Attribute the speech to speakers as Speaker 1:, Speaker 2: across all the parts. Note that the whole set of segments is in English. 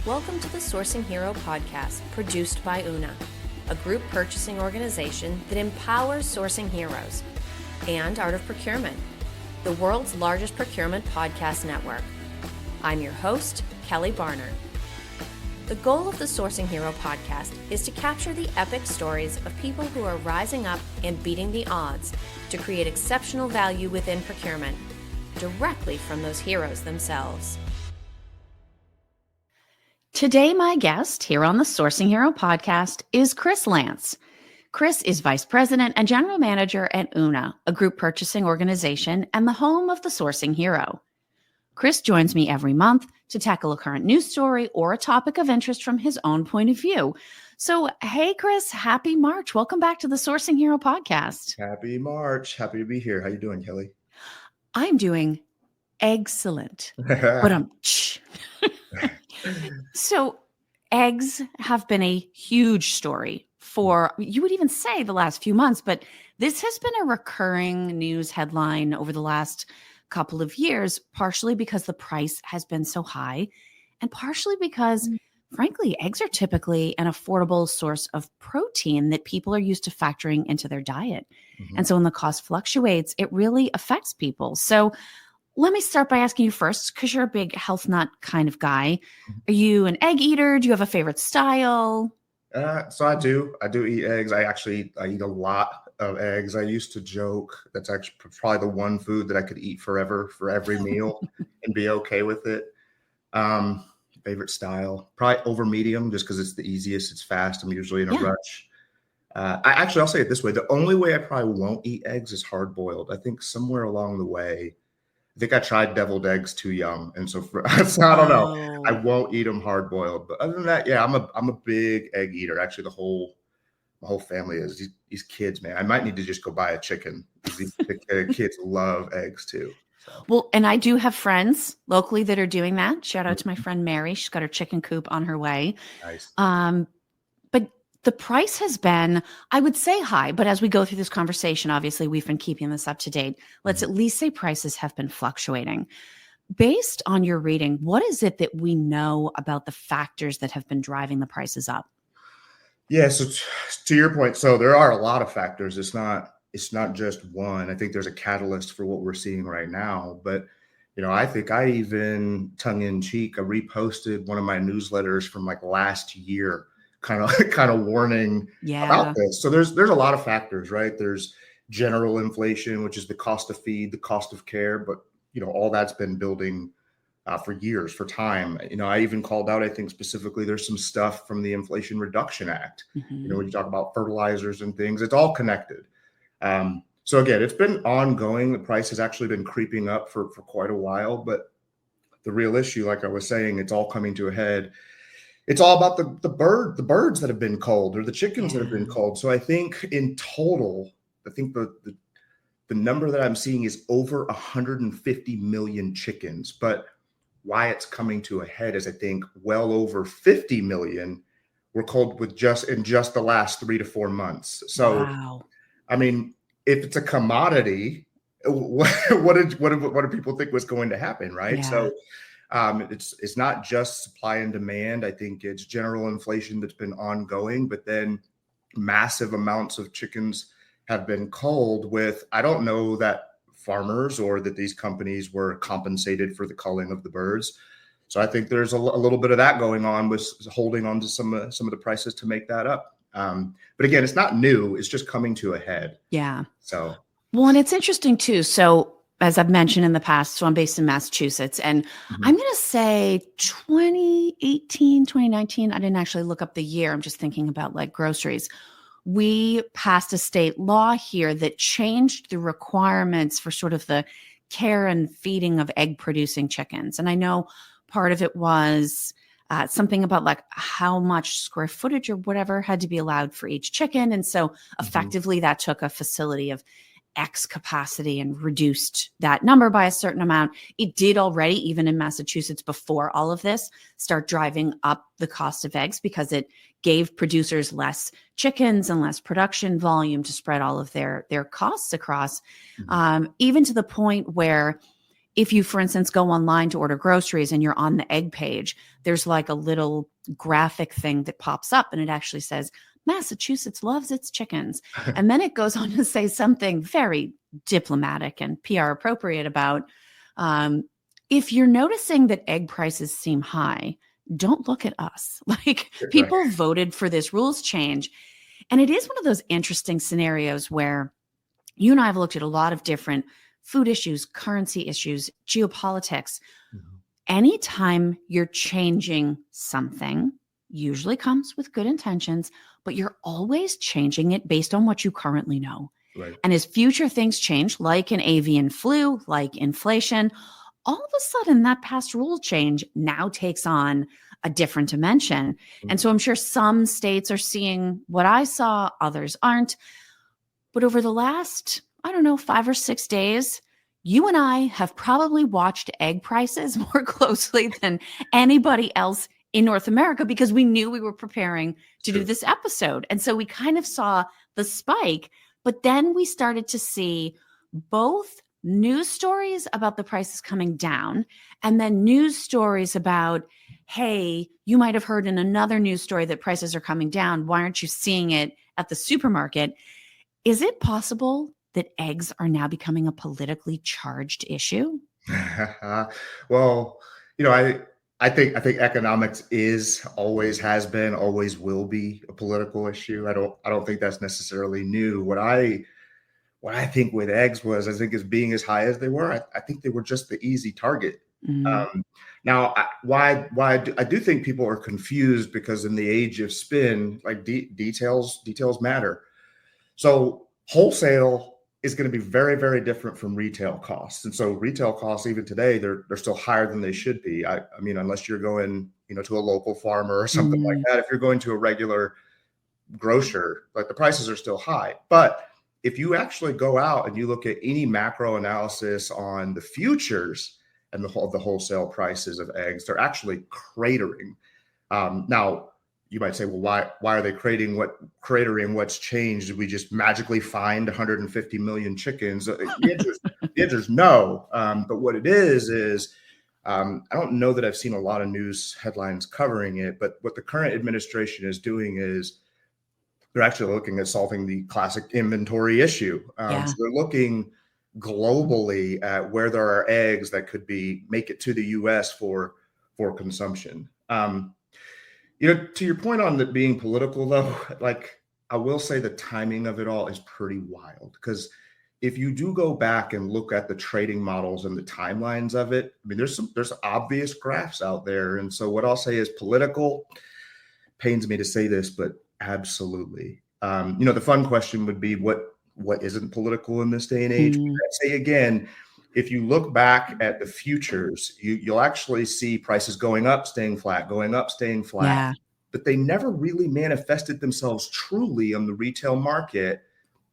Speaker 1: Welcome to the Sourcing Hero podcast, produced by Una, a group purchasing organization that empowers sourcing heroes, and Art of Procurement, the world's largest procurement podcast network. I'm your host, Kelly Barner. The goal of the Sourcing Hero podcast is to capture the epic stories of people who are rising up and beating the odds to create exceptional value within procurement, directly from those heroes themselves.
Speaker 2: Today, my guest here on the Sourcing Hero podcast is Kris Lance. Kris is Vice President and General Manager at Una, a group purchasing organization and the home of the Sourcing Hero. Kris joins me every month to tackle a current news story or a topic of interest from his own point of view. So, hey, Kris, happy March. Welcome back to the Sourcing Hero podcast.
Speaker 3: Happy March. Happy to be here. How you doing, Kelly?
Speaker 2: I'm doing excellent. But So eggs have been a huge story for, you would even say, the last few months, but this has been a recurring news headline over the last couple of years, partially because the price has been so high and partially because, frankly, eggs are typically an affordable source of protein that people are used to factoring into their diet. Mm-hmm. And so when the cost fluctuates, it really affects people. So let me start by asking you first, because you're a big health nut kind of guy. Are you an egg eater? Do you have a favorite style?
Speaker 3: So I do eat eggs. I eat a lot of eggs. I used to joke that's actually probably the one food that I could eat forever for every meal and be okay with it. Favorite style, probably over medium, just because it's the easiest. It's fast. I'm usually in a rush. I'll say it this way. The only way I probably won't eat eggs is hard boiled. I think somewhere along the way, I think I tried deviled eggs too young. And so I don't know. I won't eat them hard boiled. But other than that, yeah, I'm a big egg eater. Actually, my whole family is. These kids, man, I might need to just go buy a chicken. The kids love eggs too. So.
Speaker 2: Well, and I do have friends locally that are doing that. Shout out to my friend Mary. She's got her chicken coop on her way.
Speaker 3: Nice.
Speaker 2: But the price has been, I would say, high. But as we go through this conversation, obviously, we've been keeping this up to date. Let's at least say prices have been fluctuating. Based on your reading, what is it that we know about the factors that have been driving the prices up?
Speaker 3: Yeah, so to your point, so there are a lot of factors. It's not just one. I think there's a catalyst for what we're seeing right now. But, I think I even tongue in cheek, I reposted one of my newsletters from like last year, kind of warning about this. So there's a lot of factors, right? There's general inflation, which is the cost of feed, the cost of care, but all that's been building for years, for time. I even called out, I think specifically, there's some stuff from the Inflation Reduction Act. Mm-hmm. When you talk about fertilizers and things, it's all connected. So again, it's been ongoing. The price has actually been creeping up for quite a while, but the real issue, like I was saying, it's all coming to a head. It's all about the birds that have been culled, or the chickens that have been culled. So I think in total, the number that I'm seeing is over 150 million chickens. But why it's coming to a head is, I think, well over 50 million were culled in just the last 3 to 4 months. So, wow. I mean, if it's a commodity, what do people think was going to happen, right? Yeah. So it's not just supply and demand. I think it's general inflation that's been ongoing, but then massive amounts of chickens have been culled with, I don't know that farmers or that these companies were compensated for the culling of the birds. So I think there's a little bit of that going on with holding on to some of the prices to make that up. But again, it's not new. It's just coming to a head.
Speaker 2: Yeah.
Speaker 3: So.
Speaker 2: Well, and it's interesting too. So as I've mentioned in the past, so I'm based in Massachusetts, and I'm going to say 2018, 2019, I didn't actually look up the year. I'm just thinking about like groceries. We passed a state law here that changed the requirements for sort of the care and feeding of egg producing chickens. And I know part of it was something about like how much square footage or whatever had to be allowed for each chicken. And so effectively that took a facility of X capacity and reduced that number by a certain amount. It did already, even in Massachusetts before all of this, start driving up the cost of eggs because it gave producers less chickens and less production volume to spread all of their costs across, even to the point where if you, for instance, go online to order groceries and you're on the egg page, there's like a little graphic thing that pops up and it actually says, Massachusetts loves its chickens. And then it goes on to say something very diplomatic and PR appropriate about if you're noticing that egg prices seem high, don't look at us. Like people voted for this rules change. And it is one of those interesting scenarios where you and I have looked at a lot of different food issues, currency issues, geopolitics.
Speaker 3: Mm-hmm.
Speaker 2: Anytime you're changing something, usually comes with good intentions, but you're always changing it based on what you currently know.
Speaker 3: Right.
Speaker 2: And as future things change, like an avian flu, like inflation, all of a sudden that past rule change now takes on a different dimension. Mm-hmm. And so I'm sure some states are seeing what I saw, others aren't. But over the last, 5 or 6 days, you and I have probably watched egg prices more closely than anybody else in North America because we knew we were preparing to do this episode. And so we kind of saw the spike, but then we started to see both news stories about the prices coming down and then news stories about, hey, you might have heard in another news story that prices are coming down. Why aren't you seeing it at the supermarket? Is it possible that eggs are now becoming a politically charged issue?
Speaker 3: Well, I think economics always has been, always will be a political issue. I don't think that's necessarily new. What I think with eggs is being as high as they were, I think they were just the easy target. Mm-hmm. Now, I do think people are confused because in the age of spin, like details matter. So wholesale is going to be very, very different from retail costs. And so retail costs, even today, they're still higher than they should be. I mean, unless you're going, to a local farmer or something like that. If you're going to a regular grocer, like the prices are still high. But if you actually go out and you look at any macro analysis on the futures and the wholesale prices of eggs, they're actually cratering. Now, you might say, well, why are they cratering? What's changed? Did we just magically find 150 million chickens? The answer is no. But what it is I don't know that I've seen a lot of news headlines covering it, but what the current administration is doing is they're actually looking at solving the classic inventory issue. So they're looking globally at where there are eggs that could make it to the U.S. for consumption. To your point on it being political, though, like I will say the timing of it all is pretty wild because if you do go back and look at the trading models and the timelines of it, I mean, there's obvious graphs out there. And so what I'll say is political. Pains me to say this, but absolutely. The fun question would be what isn't political in this day and age? I'd say again, if you look back at the futures, you'll actually see prices going up, staying flat, going up, staying flat. Yeah. But they never really manifested themselves truly on the retail market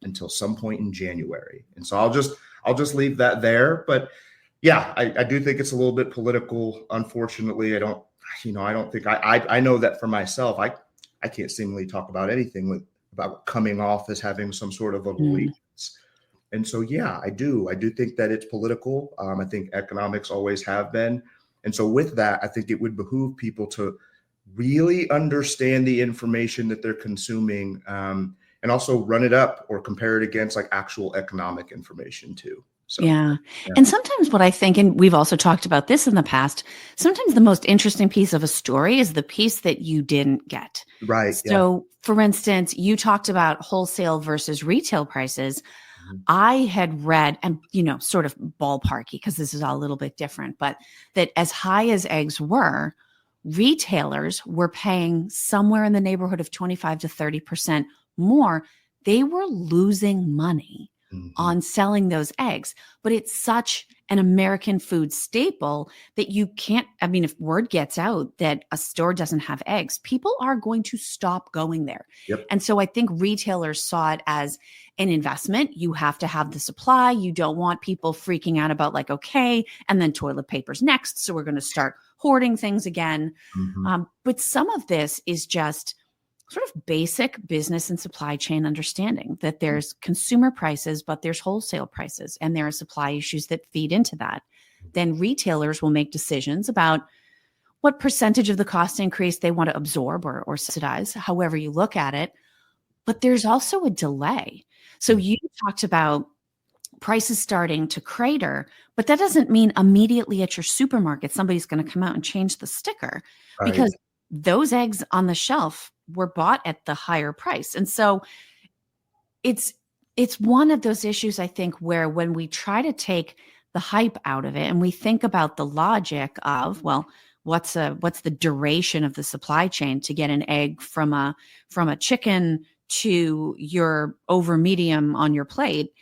Speaker 3: until some point in January. And so I'll just leave that there. But yeah, I do think it's a little bit political. Unfortunately, I don't think I know that for myself. I can't seemingly talk about anything about coming off as having some sort of allegiance. And so, yeah, I do think that it's political. I think economics always have been. And so with that, I think it would behoove people to really understand the information that they're consuming and also run it up or compare it against like actual economic information too. So,
Speaker 2: yeah. And sometimes what I think, and we've also talked about this in the past, sometimes the most interesting piece of a story is the piece that you didn't get.
Speaker 3: Right.
Speaker 2: So for instance, you talked about wholesale versus retail prices. I had read, and sort of ballparky because this is all a little bit different, but that as high as eggs were, retailers were paying somewhere in the neighborhood of 25 to 30% more. They were losing money on selling those eggs, but it's such an American food staple that you can't, if word gets out that a store doesn't have eggs, people are going to stop going there.
Speaker 3: Yep.
Speaker 2: And so I think retailers saw it as an investment. You have to have the supply. You don't want people freaking out about like, okay, and then toilet paper's next. So we're going to start hoarding things again. But some of this is just sort of basic business and supply chain understanding that there's consumer prices, but there's wholesale prices, and there are supply issues that feed into that. then retailers will make decisions about what percentage of the cost increase they want to absorb or subsidize, however you look at it. But there's also a delay. So you talked about prices starting to crater, but that doesn't mean immediately at your supermarket, somebody's going to come out and change the sticker because those eggs on the shelf were bought at the higher price. And so it's one of those issues, I think, where when we try to take the hype out of it and we think about the logic of, well, what's the duration of the supply chain to get an egg from a chicken to your over medium on your plate,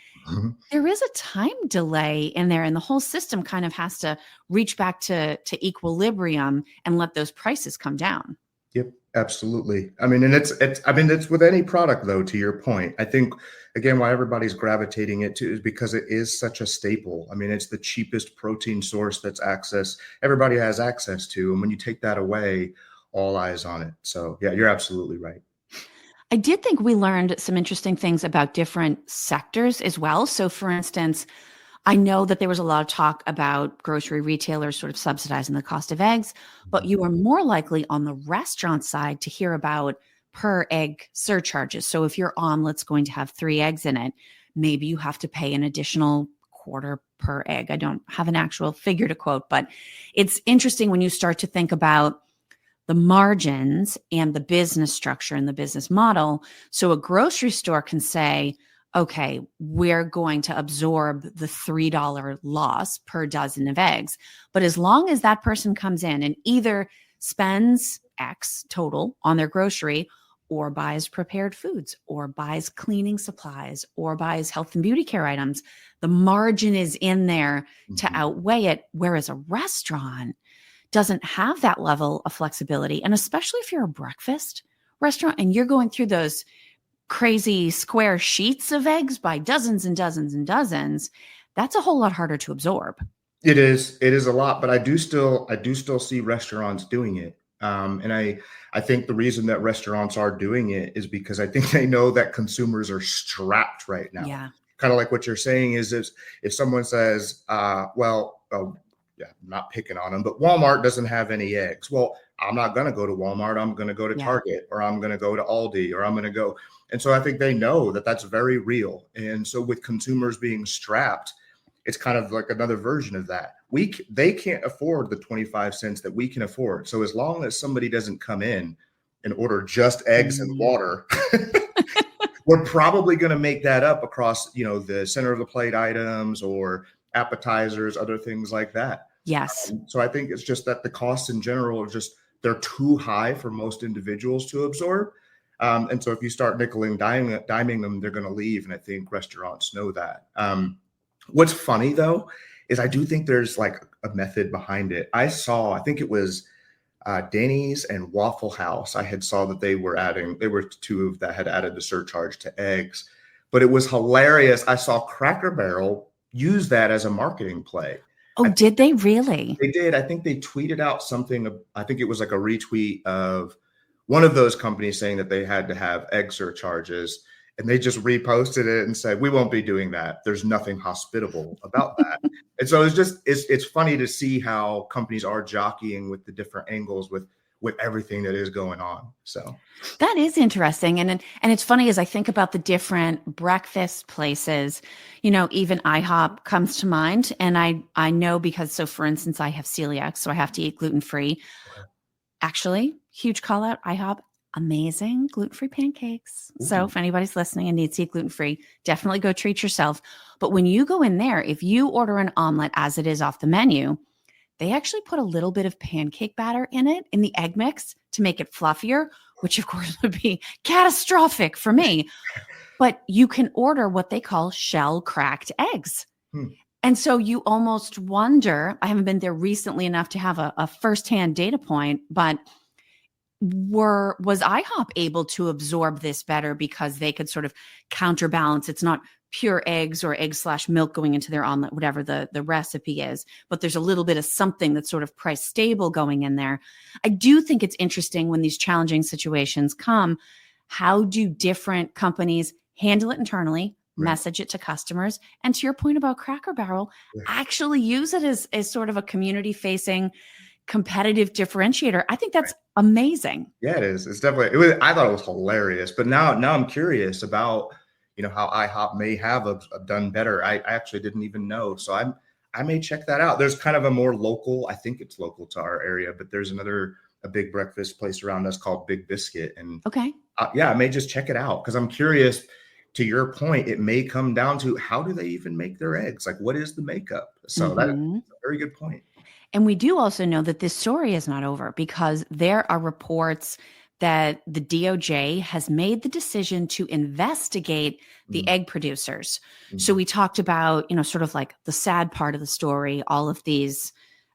Speaker 2: there is a time delay in there, and the whole system kind of has to reach back to equilibrium and let those prices come down.
Speaker 3: Yep, absolutely. I mean, and it's with any product though, to your point. I think again, why everybody's gravitating it to is because it is such a staple. I mean, it's the cheapest protein source everybody has access to. And when you take that away, all eyes on it. So yeah, you're absolutely right.
Speaker 2: I did think we learned some interesting things about different sectors as well. So for instance, I know that there was a lot of talk about grocery retailers sort of subsidizing the cost of eggs, but you are more likely on the restaurant side to hear about per egg surcharges. So if your omelet's going to have 3 eggs in it, maybe you have to pay an additional quarter per egg. I don't have an actual figure to quote, but it's interesting when you start to think about the margins and the business structure and the business model. So a grocery store can say, okay, we're going to absorb the $3 loss per dozen of eggs. But as long as that person comes in and either spends X total on their grocery or buys prepared foods or buys cleaning supplies or buys health and beauty care items, the margin is in there to outweigh it. Whereas a restaurant doesn't have that level of flexibility. And especially if you're a breakfast restaurant and you're going through those crazy square sheets of eggs by dozens and dozens and dozens, that's a whole lot harder to absorb.
Speaker 3: It is a lot, but I do still see restaurants doing it. And I think the reason that restaurants are doing it is because I think they know that consumers are strapped right now.
Speaker 2: Yeah.
Speaker 3: Kind of like what you're saying is if someone says, yeah, I'm not picking on them, but Walmart doesn't have any eggs. Well, I'm not going to go to Walmart. I'm going to go to Target, or I'm going to go to Aldi, or I'm going to go. And so I think they know that that's very real. And so with consumers being strapped, it's kind of like another version of that. They can't afford the 25 cents that we can afford. So as long as somebody doesn't come in and order just eggs and water, we're probably going to make that up across, the center of the plate items or appetizers, other things like that.
Speaker 2: Yes.
Speaker 3: So I think it's just that the costs in general are they're too high for most individuals to absorb. And so if you start nickel and diming them, they're going to leave. And I think restaurants know that. What's funny though, is I do think there's like a method behind it. I think it was Denny's and Waffle House. I saw that they were 2 that had added the surcharge to eggs, but it was hilarious. I saw Cracker Barrel use that as a marketing play.
Speaker 2: Oh, did they really?
Speaker 3: They did. I think they tweeted out something. I think it was like a retweet of one of those companies saying that they had to have egg surcharges, and they just reposted it and said, we won't be doing that. There's nothing hospitable about that. And so it's funny to see how companies are jockeying with the different angles with everything that is going on. So
Speaker 2: that is interesting. And it's funny as I think about the different breakfast places, even IHOP comes to mind. And I know because, so for instance, I have celiac, so I have to eat gluten-free. Actually, huge call out, IHOP, amazing gluten-free pancakes. Mm-hmm. So if anybody's listening and needs to eat gluten-free, definitely go treat yourself. But when you go in there, if you order an omelet as it is off the menu, they actually put a little bit of pancake batter in it, in the egg mix, to make it fluffier, which of course would be catastrophic for me. But you can order what they call shell cracked eggs. And so you almost wonder, I haven't been there recently enough to have a firsthand data point, but was IHOP able to absorb this better because they could sort of counterbalance? It's not pure eggs or egg/milk going into their omelet, whatever the recipe is, but there's a little bit of something that's sort of price stable going in there. I do think it's interesting when these challenging situations come, how do different companies handle it internally, message it to customers. And to your point about Cracker Barrel, actually use it as sort of a community facing competitive differentiator. I think that's amazing.
Speaker 3: Yeah, it is. It's definitely, I thought it was hilarious, but now I'm curious about, how IHOP may have done better. I actually didn't even know. So I may check that out. There's kind of a more local, I think it's local to our area, but there's a big breakfast place around us called Big Biscuit. And
Speaker 2: okay.
Speaker 3: I may just check it out because I'm curious. To your point, it may come down to how do they even make their eggs? Like, what is the makeup? So that's a very good point.
Speaker 2: And we do also know that this story is not over because there are reports that the DOJ has made the decision to investigate the egg producers. So we talked about, sort of like the sad part of the story, all of these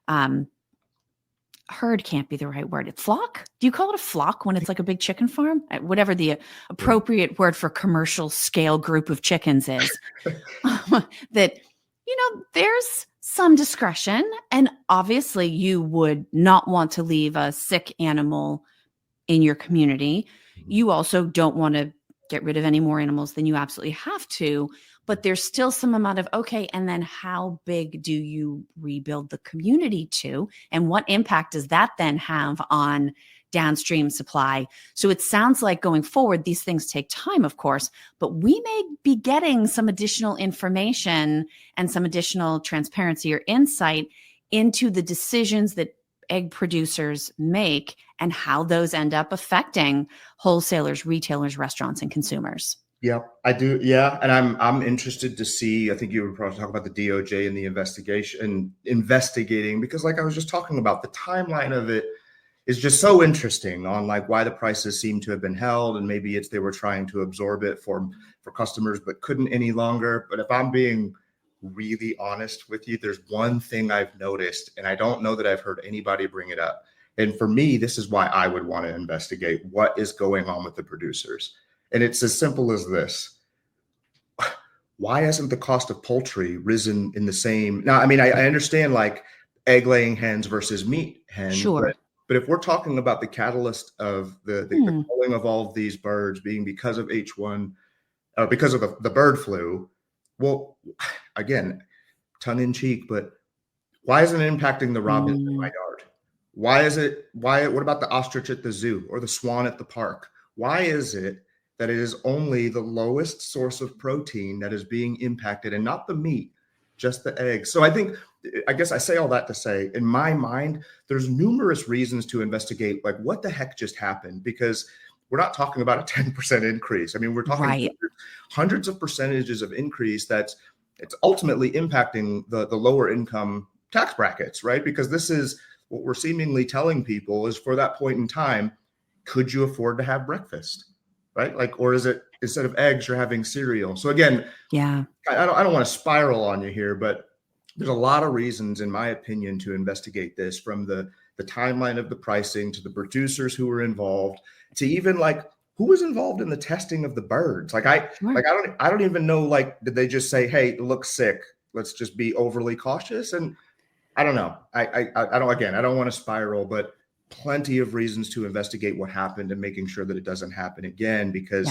Speaker 2: herd can't be the right word. Flock? Do you call it a flock when it's like a big chicken farm? Whatever the appropriate word for commercial scale group of chickens is. That, there's some discretion. And obviously you would not want to leave a sick animal in your community. You also don't want to get rid of any more animals than you absolutely have to. But there's still some amount of, okay, and then how big do you rebuild the community to? And what impact does that then have on downstream supply? So it sounds like going forward, these things take time, of course, but we may be getting some additional information and some additional transparency or insight into the decisions that egg producers make and how those end up affecting wholesalers, retailers, restaurants, and consumers.
Speaker 3: Yeah, I do. Yeah. And I'm interested to see, I think you were probably talking about the DOJ and the investigating, because like I was just talking about, the timeline of it is just so interesting on like why the prices seem to have been held. And maybe they were trying to absorb it for customers, but couldn't any longer. But if I'm being really honest with you, there's one thing I've noticed, and I don't know that I've heard anybody bring it up. And for me, this is why I would want to investigate what is going on with the producers. And it's as simple as this. Why hasn't the cost of poultry risen in the same? Now, I mean, I understand like egg laying hens versus meat hens.
Speaker 2: Sure.
Speaker 3: But if we're talking about the catalyst of the culling of all of these birds being because of H1, because of the bird flu, well, again, tongue in cheek, but why isn't it impacting the robins in my yard? What about the ostrich at the zoo or the swan at the park? Why is it that it is only the lowest source of protein that is being impacted and not the meat, just the eggs? So I guess I say all that to say, in my mind, there's numerous reasons to investigate, like what the heck just happened, because we're not talking about a 10% increase. I mean, we're talking hundreds of percentages of increase it's ultimately impacting the lower income tax brackets, right? Because this is what we're seemingly telling people is for that point in time, could you afford to have breakfast? Right? Like, or is it instead of eggs, you're having cereal? So again, I don't want to spiral on you here, but there's a lot of reasons, in my opinion, to investigate this, from the timeline of the pricing to the producers who were involved to even like who was involved in the testing of the birds. Like I don't even know, like, did they just say, hey, it looks sick, let's just be overly cautious? And I don't know. I don't want to spiral, but plenty of reasons to investigate what happened and making sure that it doesn't happen again. Because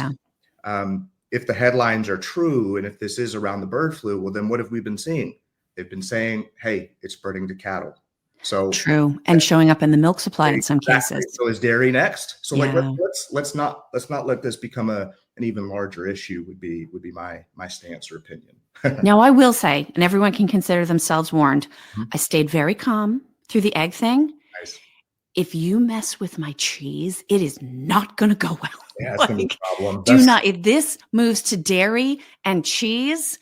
Speaker 3: if the headlines are true, and if this is around the bird flu, well, then what have we been seeing? They've been saying, hey, it's spreading to cattle. So
Speaker 2: true. And showing up in the milk supply in some cases.
Speaker 3: So is dairy next? So like, let's not let this become an even larger issue would be my stance or opinion.
Speaker 2: Now, I will say, and everyone can consider themselves warned, I stayed very calm through the egg thing.
Speaker 3: Nice.
Speaker 2: If you mess with my cheese, it is not going to go well.
Speaker 3: Yeah, it's going to be a problem.
Speaker 2: If this moves to dairy and cheese,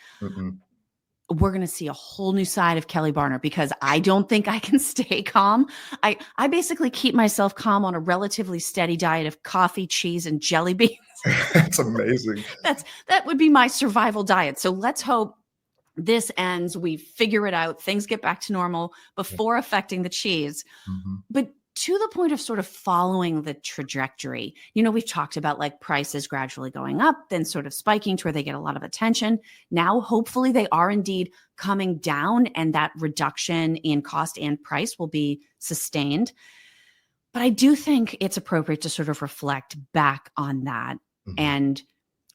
Speaker 2: we're going to see a whole new side of Kelly Barner, because I don't think I can stay calm. I basically keep myself calm on a relatively steady diet of coffee, cheese, and jelly beans.
Speaker 3: That's amazing.
Speaker 2: That would be my survival diet. So let's hope this ends. We figure it out. Things get back to normal before affecting the cheese. But to the point of sort of following the trajectory, we've talked about like prices gradually going up, then sort of spiking to where they get a lot of attention. Now, hopefully they are indeed coming down, and that reduction in cost and price will be sustained. But I do think it's appropriate to sort of reflect back on that and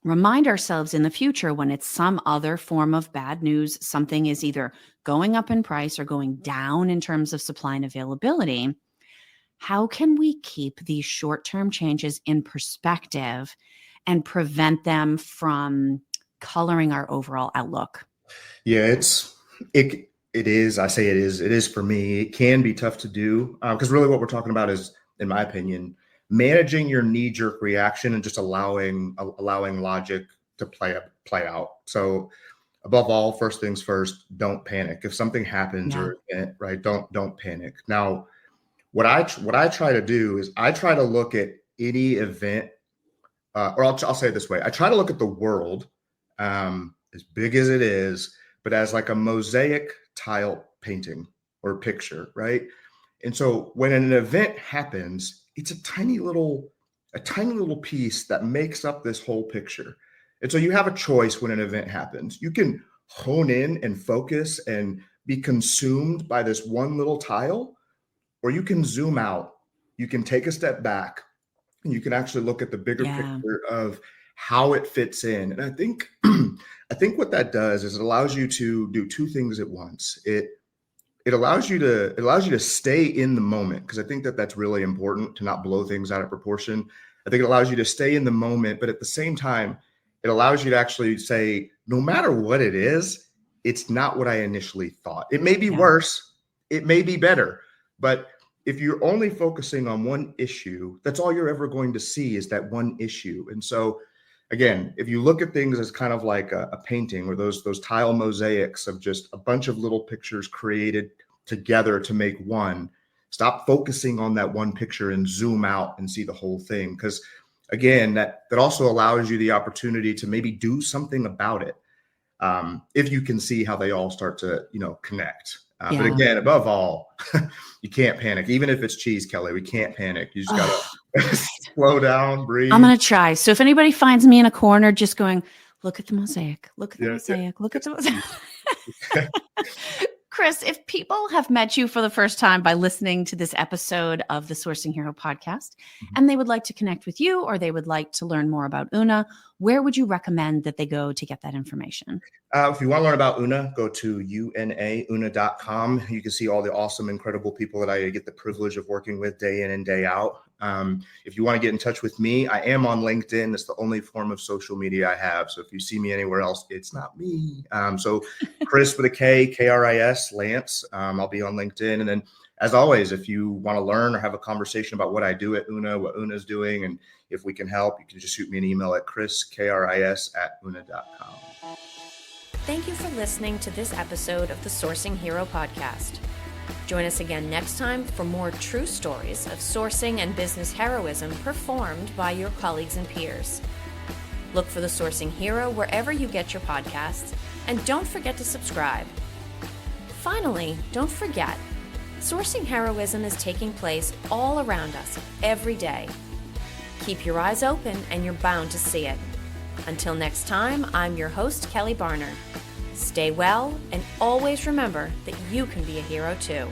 Speaker 2: remind ourselves in the future when it's some other form of bad news, something is either going up in price or going down in terms of supply and availability. How can we keep these short-term changes in perspective and prevent them from coloring our overall outlook?
Speaker 3: Yeah, it is. I say it is for me. It can be tough to do because really what we're talking about is, in my opinion, managing your knee-jerk reaction and just allowing logic to play out. So above all, first things first, don't panic. If something happens right, don't panic. Now, what I try to do is I try to look at any event, or I'll say it this way: I try to look at the world, as big as it is, but as like a mosaic tile painting or picture, right? And so when an event happens, it's a tiny little piece that makes up this whole picture. And so you have a choice when an event happens. You can hone in and focus and be consumed by this one little tile, or you can zoom out. You can take a step back and you can actually look at the bigger picture of how it fits in. And I think what that does is it allows you to do two things at once. It allows you to stay in the moment, because I think that's really important, to not blow things out of proportion. I think it allows you to stay in the moment, but at the same time, it allows you to actually say, no matter what it is, it's not what I initially thought. It may be worse, it may be better, but if you're only focusing on one issue, that's all you're ever going to see is that one issue. And so again, if you look at things as kind of like a painting, or those tile mosaics of just a bunch of little pictures created together to make one, stop focusing on that one picture and zoom out and see the whole thing. Because again, that also allows you the opportunity to maybe do something about it, if you can see how they all start to connect. But again, above all, you can't panic. Even if it's cheese, Kelly, we can't panic. You just gotta slow down, breathe.
Speaker 2: I'm going to try. So if anybody finds me in a corner just going, look at the mosaic, look at the mosaic, look at the mosaic. Kris, if people have met you for the first time by listening to this episode of the Sourcing Hero podcast, and they would like to connect with you, or they would like to learn more about Una, where would you recommend that they go to get that information?
Speaker 3: If you want to learn about Una, go to una.com. You can see all the awesome, incredible people that I get the privilege of working with day in and day out. If you want to get in touch with me, I am on LinkedIn. It's the only form of social media I have. So if you see me anywhere else, it's not me. So Kris with a K, Kris Lance. I'll be on LinkedIn. And then, as always, if you want to learn or have a conversation about what I do at Una, what Una's doing, and if we can help, you can just shoot me an email at kris@una.com.
Speaker 1: Thank you for listening to this episode of the Sourcing Hero podcast. Join us again next time for more true stories of sourcing and business heroism performed by your colleagues and peers. Look for the Sourcing Hero wherever you get your podcasts, and don't forget to subscribe. Finally, don't forget, sourcing heroism is taking place all around us every day. Keep your eyes open and you're bound to see it. Until next time, I'm your host, Kelly Barner. Stay well, and always remember that you can be a hero too.